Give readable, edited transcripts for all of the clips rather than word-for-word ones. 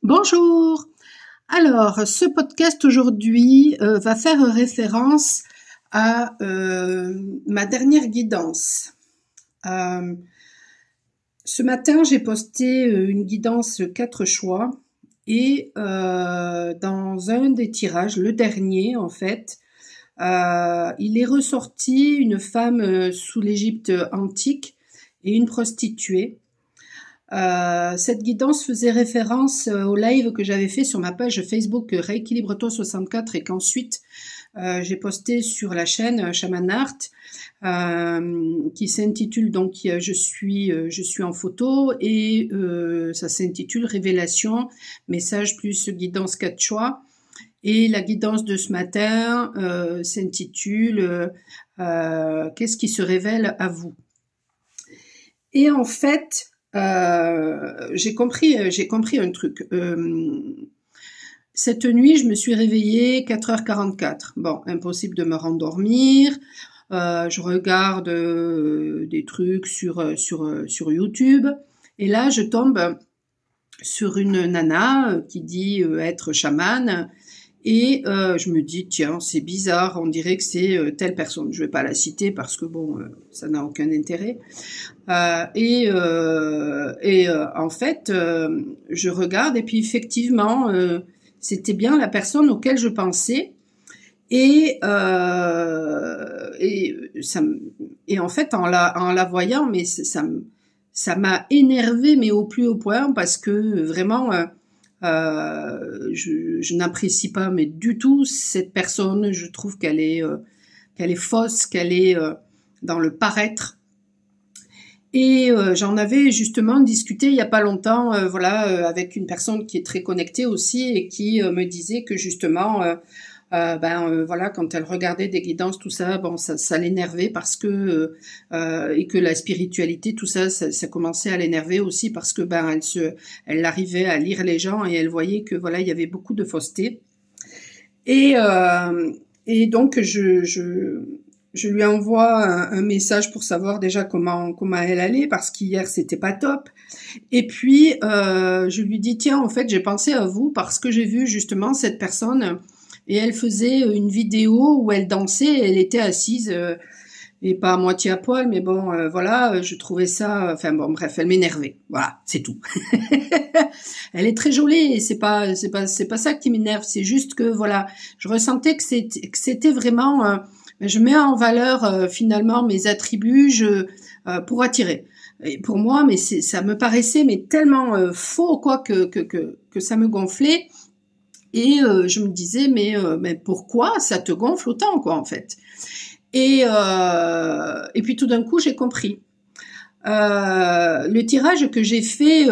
Bonjour. Alors, ce podcast aujourd'hui va faire référence à ma dernière guidance. Ce matin, j'ai posté une guidance 4 choix et dans un des tirages, le dernier en fait, il est ressorti une femme sous l'Égypte antique et une prostituée. Cette guidance faisait référence au live que j'avais fait sur ma page Facebook Rééquilibre-toi 64 et qu'ensuite j'ai posté sur la chaîne Shaman Art qui s'intitule donc je suis en photo et ça s'intitule Révélation, message plus guidance 4 choix. Et la guidance de ce matin s'intitule Qu'est-ce qui se révèle à vous? Et en fait, j'ai compris un truc. Cette nuit, je me suis réveillée 4h44. Bon, impossible de me rendormir. Je regarde des trucs sur YouTube. Et là, je tombe sur une nana qui dit être chamane. Et je me dis, tiens, c'est bizarre, on dirait que c'est telle personne. Je vais pas la citer parce que bon, ça n'a aucun intérêt. En fait, je regarde et puis effectivement, c'était bien la personne auquel je pensais. Et en fait, en la voyant, mais ça m'a énervée, mais au plus haut point, parce que vraiment, je n'apprécie pas, mais du tout cette personne. Je trouve qu'elle est fausse, qu'elle est dans le paraître. Et j'en avais justement discuté il y a pas longtemps, avec une personne qui est très connectée aussi et qui me disait que justement, quand elle regardait des guidances, tout ça, bon, ça l'énervait parce que et que la spiritualité, tout ça, ça commençait à l'énerver aussi parce que elle arrivait à lire les gens et elle voyait que voilà, il y avait beaucoup de fausseté. Et donc je lui envoie un message pour savoir déjà comment elle allait parce qu'hier c'était pas top. Et puis je lui dis tiens, en fait j'ai pensé à vous parce que j'ai vu justement cette personne et elle faisait une vidéo où elle dansait, elle était assise et pas à moitié à poil, mais bon je trouvais ça, enfin bon bref, elle m'énervait. Voilà, c'est tout. Elle est très jolie et c'est pas ça qui m'énerve, c'est juste que voilà, je ressentais que c'était vraiment je mets en valeur finalement mes attributs pour attirer. Et pour moi, mais ça me paraissait mais tellement faux quoi que ça me gonflait. Et je me disais mais pourquoi ça te gonfle autant quoi en fait. Et puis tout d'un coup j'ai compris. Le tirage que j'ai fait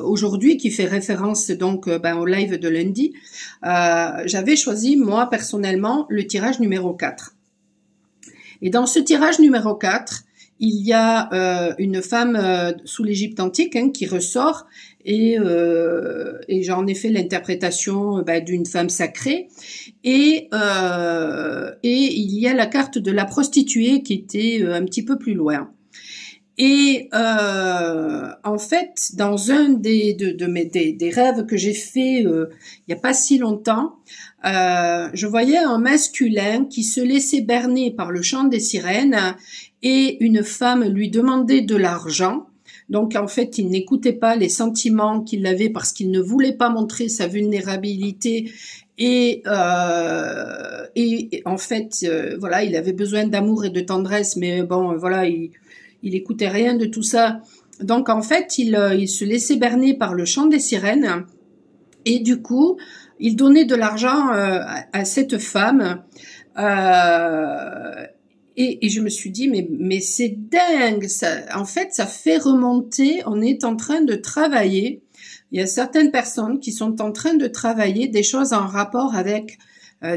aujourd'hui, qui fait référence donc au live de lundi, j'avais choisi moi personnellement le tirage numéro 4. Et dans ce tirage numéro 4, il y a une femme sous l'Égypte antique qui ressort et j'en ai fait l'interprétation d'une femme sacrée et il y a la carte de la prostituée qui était un petit peu plus loin. Et en fait, dans un des rêves que j'ai fait il y a pas si longtemps, je voyais un masculin qui se laissait berner par le chant des sirènes et une femme lui demandait de l'argent. Donc en fait, il n'écoutait pas les sentiments qu'il avait parce qu'il ne voulait pas montrer sa vulnérabilité et en fait, il avait besoin d'amour et de tendresse, mais bon, il écoutait rien de tout ça. Donc en fait, il se laissait berner par le chant des sirènes et du coup, il donnait de l'argent à cette femme. Et je me suis dit mais c'est dingue ça. En fait, ça fait remonter. On est en train de travailler. Il y a certaines personnes qui sont en train de travailler des choses en rapport avec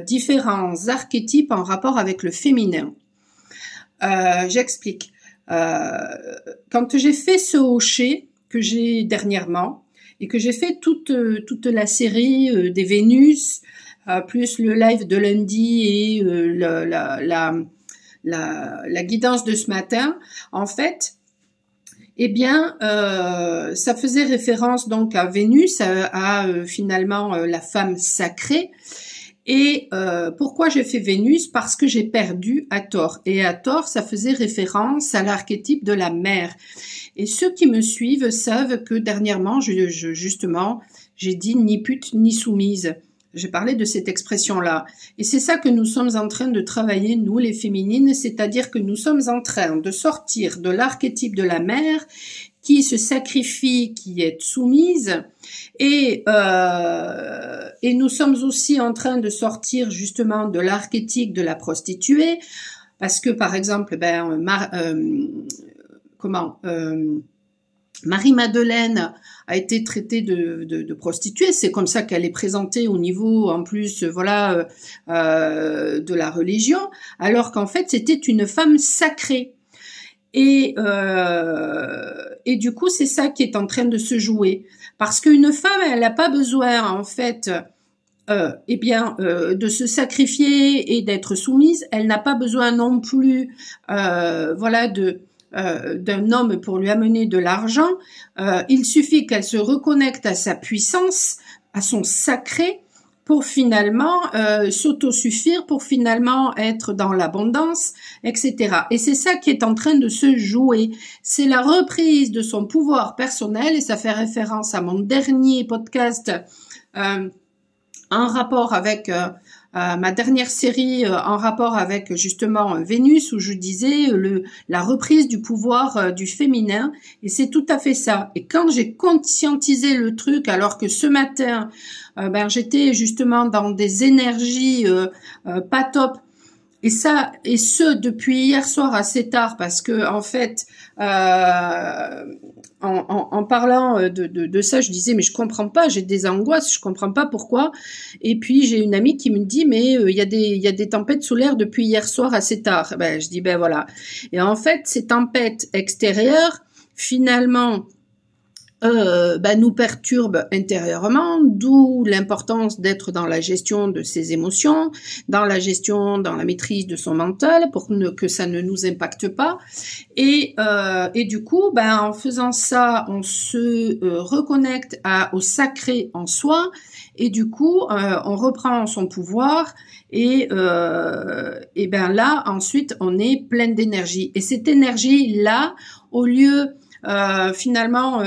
différents archétypes en rapport avec le féminin. J'explique. Quand j'ai fait ce hocher que j'ai dernièrement et que j'ai fait toute la série des Vénus plus le live de lundi et la guidance de ce matin, en fait, eh bien, ça faisait référence donc à Vénus, finalement la femme sacrée. Et pourquoi j'ai fait Vénus? Parce que j'ai perdu Hathor. Et Hathor, ça faisait référence à l'archétype de la mère. Et ceux qui me suivent savent que dernièrement, justement, j'ai dit ni pute ni soumise. J'ai parlé de cette expression-là. Et c'est ça que nous sommes en train de travailler, nous les féminines, c'est-à-dire que nous sommes en train de sortir de l'archétype de la mère qui se sacrifie, qui est soumise, et nous sommes aussi en train de sortir justement de l'archétype de la prostituée, parce que par exemple, Marie-Madeleine a été traitée de prostituée, c'est comme ça qu'elle est présentée au niveau, en plus, de la religion, alors qu'en fait, c'était une femme sacrée. Et du coup, c'est ça qui est en train de se jouer. Parce qu'une femme, elle n'a pas besoin, en fait, de se sacrifier et d'être soumise. Elle n'a pas besoin non plus, d'un homme pour lui amener de l'argent. Il suffit qu'elle se reconnecte à sa puissance, à son sacré, pour finalement s'autosuffire, pour finalement être dans l'abondance, etc. Et c'est ça qui est en train de se jouer. C'est la reprise de son pouvoir personnel, et ça fait référence à mon dernier podcast en rapport avec ma dernière série, en rapport avec justement Vénus, où je disais la reprise du pouvoir du féminin, et c'est tout à fait ça. Et quand j'ai conscientisé le truc, alors que ce matin, j'étais justement dans des énergies pas top, et ce depuis hier soir assez tard, parce que en fait, en parlant de ça, je disais mais je comprends pas, j'ai des angoisses, je comprends pas pourquoi. Et puis j'ai une amie qui me dit mais il y a des tempêtes solaires depuis hier soir assez tard. Je dis voilà. Et en fait, ces tempêtes extérieures, finalement, nous perturbe intérieurement, d'où l'importance d'être dans la gestion de ses émotions, dans la maîtrise de son mental, pour que ça ne nous impacte pas. Et du coup, en faisant ça, on se reconnecte au sacré en soi, et du coup, on reprend son pouvoir, et là, ensuite, on est pleine d'énergie. Et cette énergie-là, au lieu finalement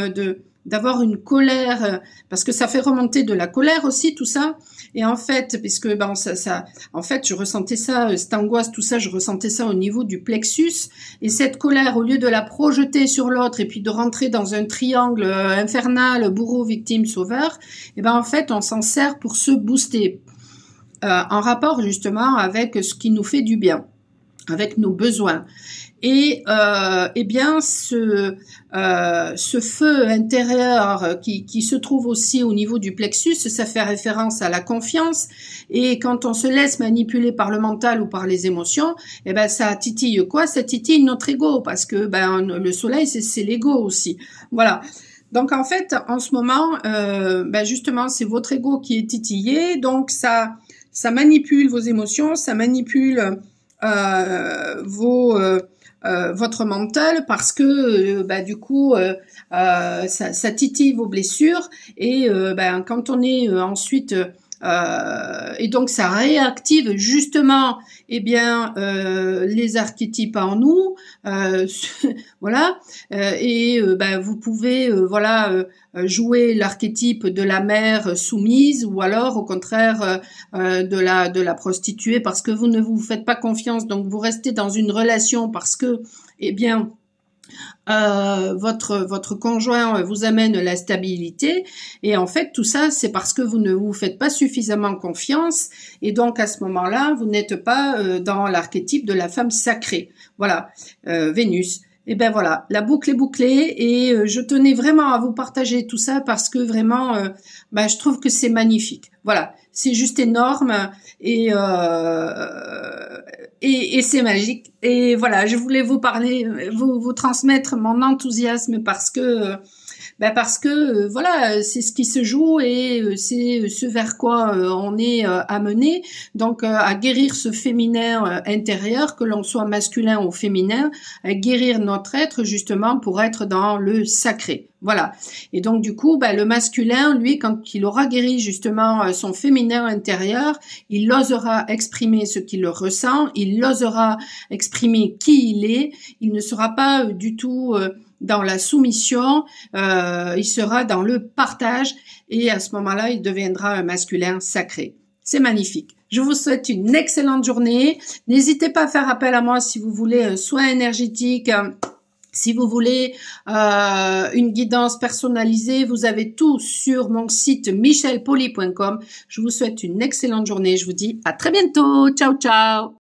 d'avoir une colère, parce que ça fait remonter de la colère aussi tout ça, et en fait puisque en fait je ressentais ça, cette angoisse, tout ça, je ressentais ça au niveau du plexus, et cette colère, au lieu de la projeter sur l'autre et puis de rentrer dans un triangle infernal, bourreau, victime, sauveur, en fait on s'en sert pour se booster en rapport justement avec ce qui nous fait du bien, avec nos besoins. Et ce feu intérieur qui se trouve aussi au niveau du plexus, ça fait référence à la confiance. Et quand on se laisse manipuler par le mental ou par les émotions, ça titille quoi? Ça titille notre ego, parce que le soleil c'est l'ego aussi. Voilà. Donc en fait, en ce moment, justement, c'est votre ego qui est titillé, donc ça manipule vos émotions, ça manipule votre mental, parce que du coup ça titille vos blessures, et quand on est ensuite et donc ça réactive justement les archétypes en nous, voilà, vous pouvez jouer l'archétype de la mère soumise, ou alors au contraire de la prostituée, parce que vous ne vous faites pas confiance, donc vous restez dans une relation parce que votre conjoint vous amène la stabilité, et en fait tout ça c'est parce que vous ne vous faites pas suffisamment confiance, et donc à ce moment-là vous n'êtes pas dans l'archétype de la femme sacrée. Voilà, Vénus. Et voilà, la boucle est bouclée, et je tenais vraiment à vous partager tout ça parce que vraiment je trouve que c'est magnifique. Voilà, c'est juste énorme, et c'est magique. Et voilà, je voulais vous parler, vous transmettre mon enthousiasme, parce que Parce que voilà, c'est ce qui se joue et c'est ce vers quoi on est amené, donc à guérir ce féminin intérieur, que l'on soit masculin ou féminin, à guérir notre être justement pour être dans le sacré. Voilà. Et donc du coup, le masculin, lui, quand il aura guéri justement son féminin intérieur, il osera exprimer ce qu'il ressent, il osera exprimer qui il est, il ne sera pas du tout dans la soumission, il sera dans le partage et à ce moment-là, il deviendra un masculin sacré. C'est magnifique. Je vous souhaite une excellente journée. N'hésitez pas à faire appel à moi si vous voulez un soin énergétique. Si vous voulez une guidance personnalisée, vous avez tout sur mon site michelpoly.com. Je vous souhaite une excellente journée. Je vous dis à très bientôt. Ciao, ciao.